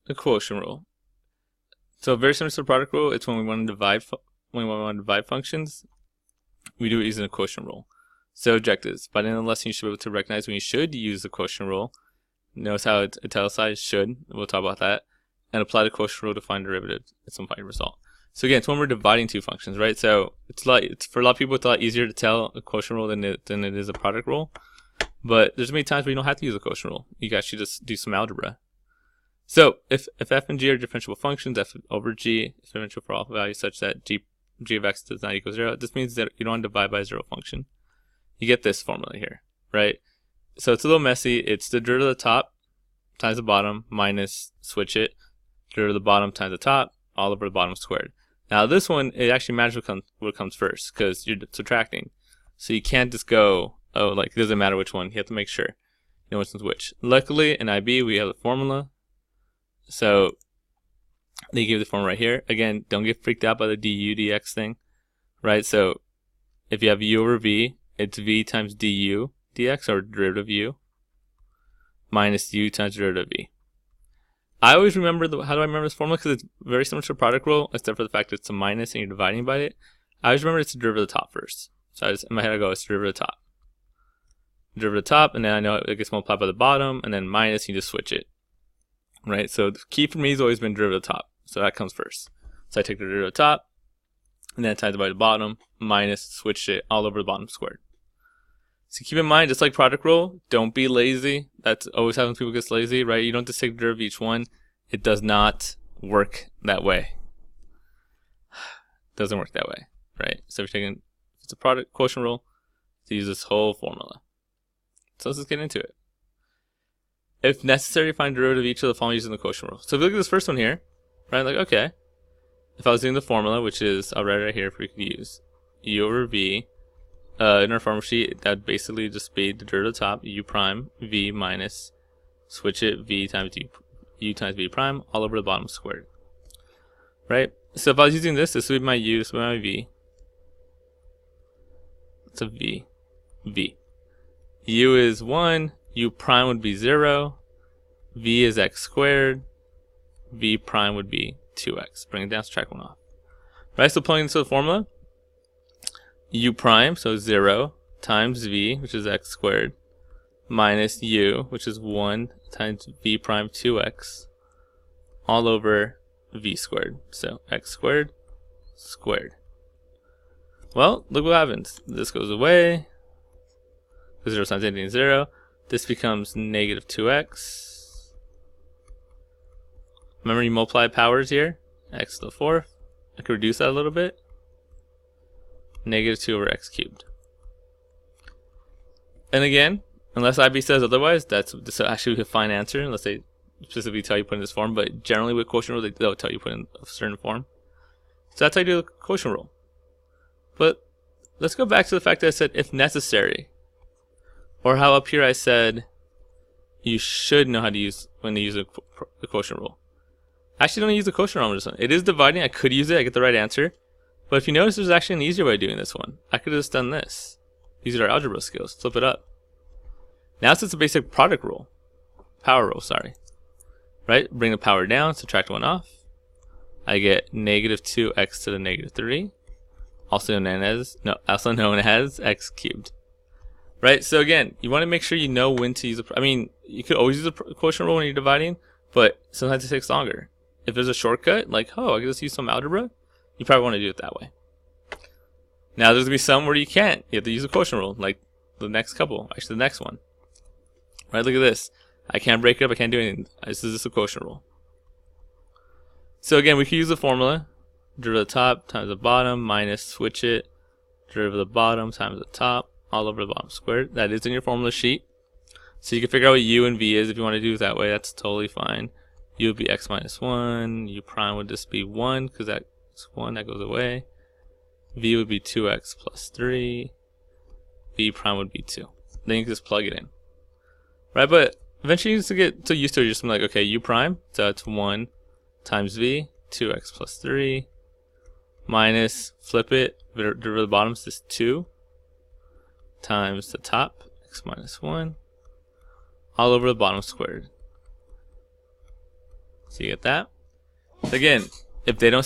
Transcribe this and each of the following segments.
the quotient rule. So very similar to the product rule, it's when we want to divide functions, we do it using the quotient rule. So objectives. By the end of the lesson, you should be able to recognize when you should use the quotient rule. Notice how it's italicized, should. We'll talk about that. And apply the quotient rule to find derivative and some final result. So again, it's when we're dividing two functions, right? So it's for a lot of people, it's a lot easier to tell a quotient rule than it is a product rule. But there's many times where you don't have to use a quotient rule. You can actually just do some algebra. So if f and g are differentiable functions, f over g is differentiable for all values such that g of x does not equal 0, this means that you don't want to divide by a 0 function. You get this formula here, right? So it's a little messy. It's the derivative of the top times the bottom minus, switch it, derivative of the bottom times the top, all over the bottom squared. Now this one, it actually matters what comes first because you're subtracting. So you can't just go, oh, like it doesn't matter which one. You have to make sure you know which one's which. Luckily in IB we have the formula. So they give the formula right here. Again, don't get freaked out by the du dx thing, right? So if you have u over v, it's v times du dx, or derivative of u, minus u times derivative of v. I always remember, how do I remember this formula? Because it's very similar to a product rule, except for the fact that it's a minus and you're dividing by it. I always remember it's the derivative of the top first. So in my head I go, it's the derivative of the top. Derivative of the top, and then I know it gets multiplied by the bottom, and then minus, you just switch it. Right, so the key for me has always been derivative of the top. So that comes first. So I take the derivative of the top, and then times it by the bottom, minus, switch it all over the bottom squared. So keep in mind, just like product rule, don't be lazy. That's always happens when people get lazy, right? You don't just take the derivative of each one. It does not work that way. It doesn't work that way, right? So if you're taking, if it's a product quotient rule, to use this whole formula. So let's just get into it. If necessary, find derivative of each of the following using the quotient rule. So if you look at this first one here, right, like, okay, if I was doing the formula, which is, I'll write it right here if we could use u over v, in our formula sheet, that would basically just be the derivative of the top, u prime, v minus, switch it, v times u times v prime, all over the bottom squared. Right? So if I was using this would be my u, this would be my v. It's a v. V. U is 1, u prime would be 0, v is x squared, v prime would be 2x. Bring it down, subtract 1 off. Right, so plugging into the formula, u prime, so 0, times v, which is x squared, minus u, which is 1, times v prime 2x, all over v squared. So x squared, squared. Well, look what happens. This goes away. 0 times anything is 0. This becomes negative 2x. Remember, you multiply powers here. X to the 4th. I could reduce that a little bit. Negative 2 over x cubed. And again, unless IB says otherwise, that's actually a fine answer, unless they specifically tell you to put in this form. But generally with quotient rule, they'll tell you to put in a certain form. So that's how you do the quotient rule. But let's go back to the fact that I said if necessary. Or how up here I said you should know how to use when to use the quotient rule. I actually don't use the quotient rule on this one. It is dividing. I could use it. I get the right answer. But if you notice, there's actually an easier way of doing this one. I could have just done this. These are our algebra skills. Flip it up. Now it's just a basic product rule. Power rule, sorry. Right? Bring the power down, subtract 1 off. I get negative 2x to the negative 3. Also known as x cubed. Right? So again, you want to make sure you know when to use I mean, you could always use a quotient rule when you're dividing, but sometimes it takes longer. If there's a shortcut, like, oh, I can just use some algebra, you probably want to do it that way. Now there's going to be some where you can't. You have to use a quotient rule, like the next couple, actually the next one. Right, look at this. I can't break it up, I can't do anything. This is just a quotient rule. So again, we can use the formula. Derivative of the top times the bottom minus, switch it, derivative of the bottom times the top, all over the bottom squared. That is in your formula sheet. So you can figure out what u and v is if you want to do it that way. That's totally fine. U would be x minus 1. U prime would just be 1 because that's 1. That goes away. V would be 2x plus 3. V prime would be 2. Then you can just plug it in. Right, but eventually you just get so used to it. You're just like, okay, u prime, so that's 1 times v, 2x plus 3, minus, flip it, derivative of the bottom is just 2, times the top, x minus 1, all over the bottom squared. So you get that. So again, if they don't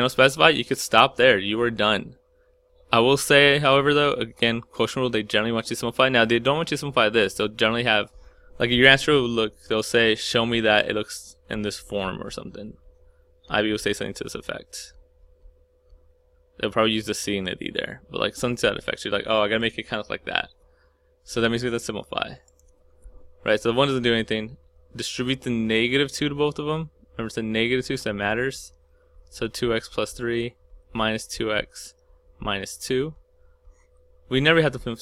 specify, you could stop there. You are done. I will say, however, though, again, quotient rule, they generally want you to simplify. Now, they don't want you to simplify this. They'll generally have, like, your answer will look, they'll say, show me that it looks in this form or something. IB will say something to this effect. They'll probably use the C and the D there. But, like, something to that effect. You're like, oh, I gotta make it kind of like that. So that means we have to simplify. Right, so the 1 doesn't do anything. Distribute the -2 to both of them. Remember, it's a -2, so that matters. So 2x plus 3 minus 2x minus 2. We never have to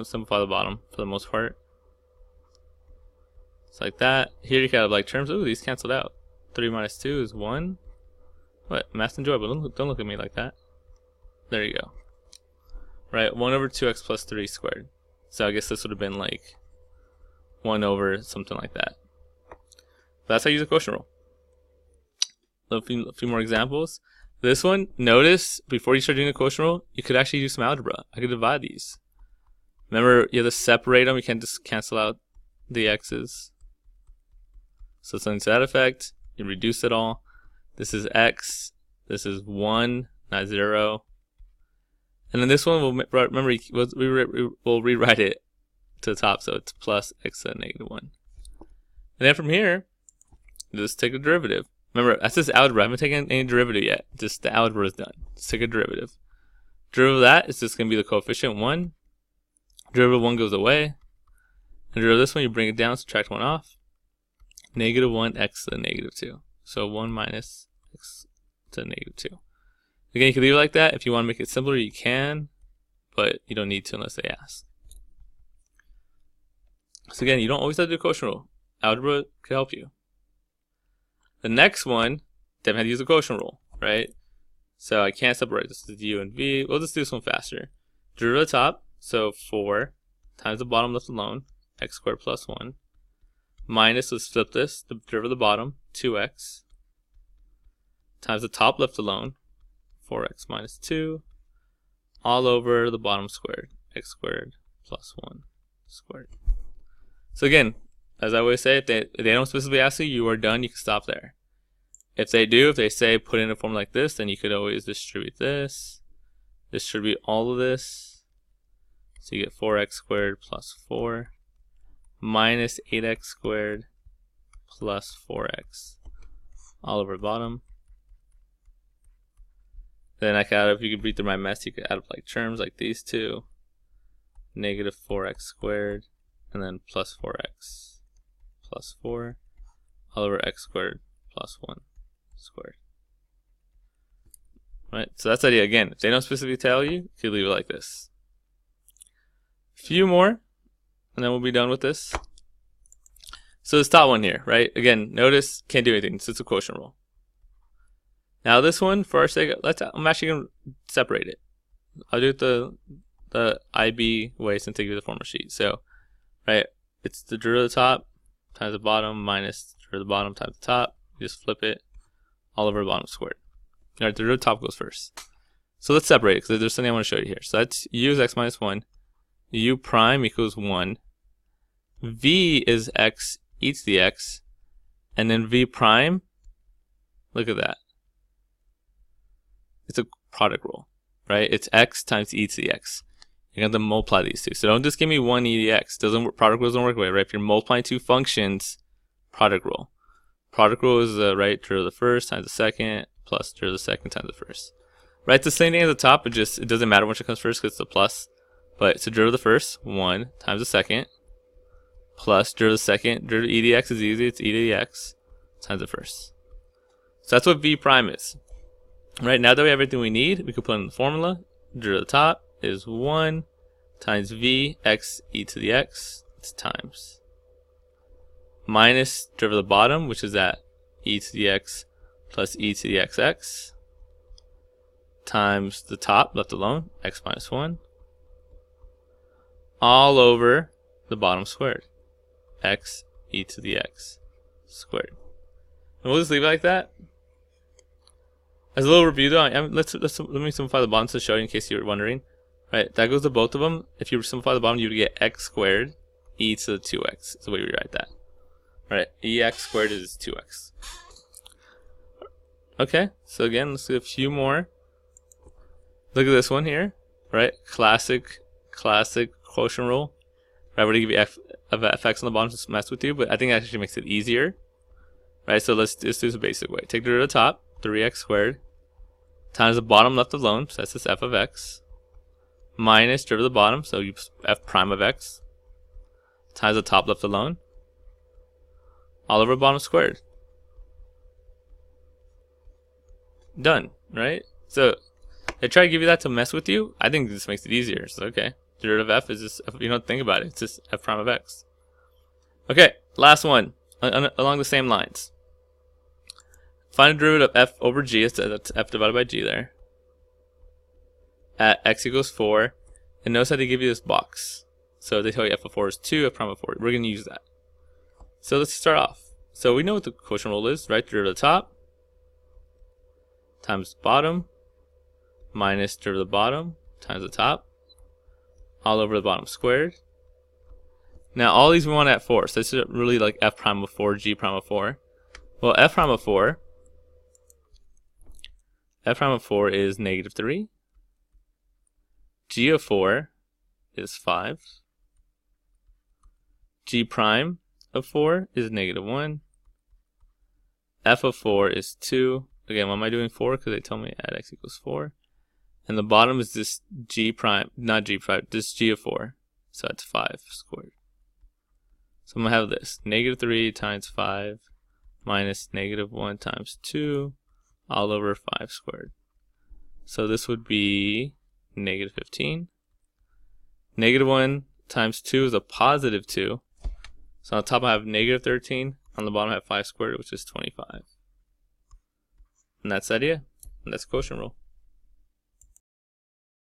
simplify the bottom for the most part. It's like that. Here you can have like terms. Ooh, these canceled out. 3 minus 2 is 1. What? Math and joy, but don't look at me like that. There you go. Right, 1 over 2x plus 3 squared. So I guess this would have been like 1 over something like that. But that's how you use a quotient rule. A few more examples. This one, notice before you start doing the quotient rule, you could actually do some algebra. I could divide these. Remember, you have to separate them. You can't just cancel out the x's. So something to that effect. You reduce it all. This is x. This is 1, not 0. And then this one, remember, we'll rewrite it to the top, so it's plus x to the -1. And then from here, just take a derivative. Remember, that's just algebra. I haven't taken any derivative yet. Just the algebra is done. Just take a derivative. Derivative of that is just going to be the coefficient 1. Derivative of 1 goes away. And derivative of this one, you bring it down, subtract 1 off. -1 x to the -2. So 1 minus x to the -2. Again, you can leave it like that. If you want to make it simpler, you can. But you don't need to unless they ask. So again, you don't always have to do quotient rule. Algebra can help you. The next one, definitely have to use the quotient rule, right? So I can't separate this as u and v. We'll just do this one faster. Derivative of the top, so 4 times the bottom left alone, x squared plus 1. Minus, let's flip this, the derivative of the bottom, 2x. Times the top left alone, 4x minus 2. All over the bottom squared, x squared plus 1 squared. So again, as I always say, if they don't specifically ask you, you are done, you can stop there. If they do, if they say put in a form like this, then you could always distribute this, distribute all of this. So you get 4x squared plus 4 minus 8x squared plus 4x all over the bottom. Then I could add up, if you could read through my mess, you could add up like terms like these two. Negative 4x squared and then plus 4x. Plus 4 all over x squared plus 1 squared. Right, so that's the idea. Again, if they don't specifically tell you, you can leave it like this. A few more, and then we'll be done with this. So this top one here, right? Again, notice, can't do anything. So it's a quotient rule. Now this one, for our sake, I'm actually going to separate it. I'll do it the IB way since I give you the former sheet. So, right, it's the derivative of the top times the bottom minus the bottom times the top. You just flip it all over the bottom squared. All right, the derivative top goes first. So let's separate it because there's something I want to show you here. So that's u is x minus 1. U prime equals 1. V is x e to the x. And then v prime, look at that. It's a product rule, right? It's x times e to the x. You're going to multiply these two. So don't just give me 1 e to the x. Product rule doesn't work away, right? If you're multiplying two functions, product rule. Product rule is the right derivative of the first times the second plus derivative of the second times the first. Right? It's the same thing at the top. It doesn't matter which comes first because it's the plus. But it's the derivative of the first, 1 times the second plus derivative of the second. Derivative of e to the x is easy. It's e to the x times the first. So that's what v prime is. Right, now that we have everything we need, we can put in the formula. Derivative of the top is 1 times v x e to the x. It's times. Minus derivative of the bottom, which is that e to the x plus e to the xx. Times the top, left alone, x minus 1. All over the bottom squared. X e to the x squared. And we'll just leave it like that. As a little review though, let me simplify the bottom to show you in case you're wondering. Right, that goes to both of them. If you simplify the bottom, you would get x squared e to the 2x. That's the way we write that. Right, ex squared is 2x. Okay, so again, let's do a few more. Look at this one here, right? Classic quotient rule. Right, we're gonna give you fx on the bottom to mess with you, but I think that actually makes it easier. Right, so let's do this a basic way. Take the root of the top, 3x squared, times the bottom left alone, so that's just f of x, minus derivative of the bottom, so you f prime of x, times the top left alone, all over the bottom squared. Done, right? So they try to give you that to mess with you. I think this makes it easier. So okay, derivative of f is just, you don't think about it, it's just f prime of x. Okay, last one along the same lines. Find the derivative of f over g, that's f divided by g there, at x equals 4, and notice how they give you this box. So they tell you f of 4 is 2, f prime of 4. We're going to use that. So let's start off. So we know what the quotient rule is, right? Derivative of the top times the bottom minus derivative of the bottom times the top, all over the bottom squared. Now all these we want at 4, so this is really like f prime of 4, g prime of 4. Well, f prime of 4 is negative 3. G of 4 is 5. G prime of 4 is negative 1. F of 4 is 2. Again, why am I doing 4? Because they tell me at x equals 4. And the bottom is this g prime, not g prime, this g of 4. So that's 5 squared. So I'm going to have this, negative 3 times 5 minus negative 1 times 2 all over 5 squared. So this would be negative 15. Negative 1 times 2 is a positive 2. So on the top I have negative 13. On the bottom I have 5 squared, which is 25. And that's the idea. And that's the quotient rule.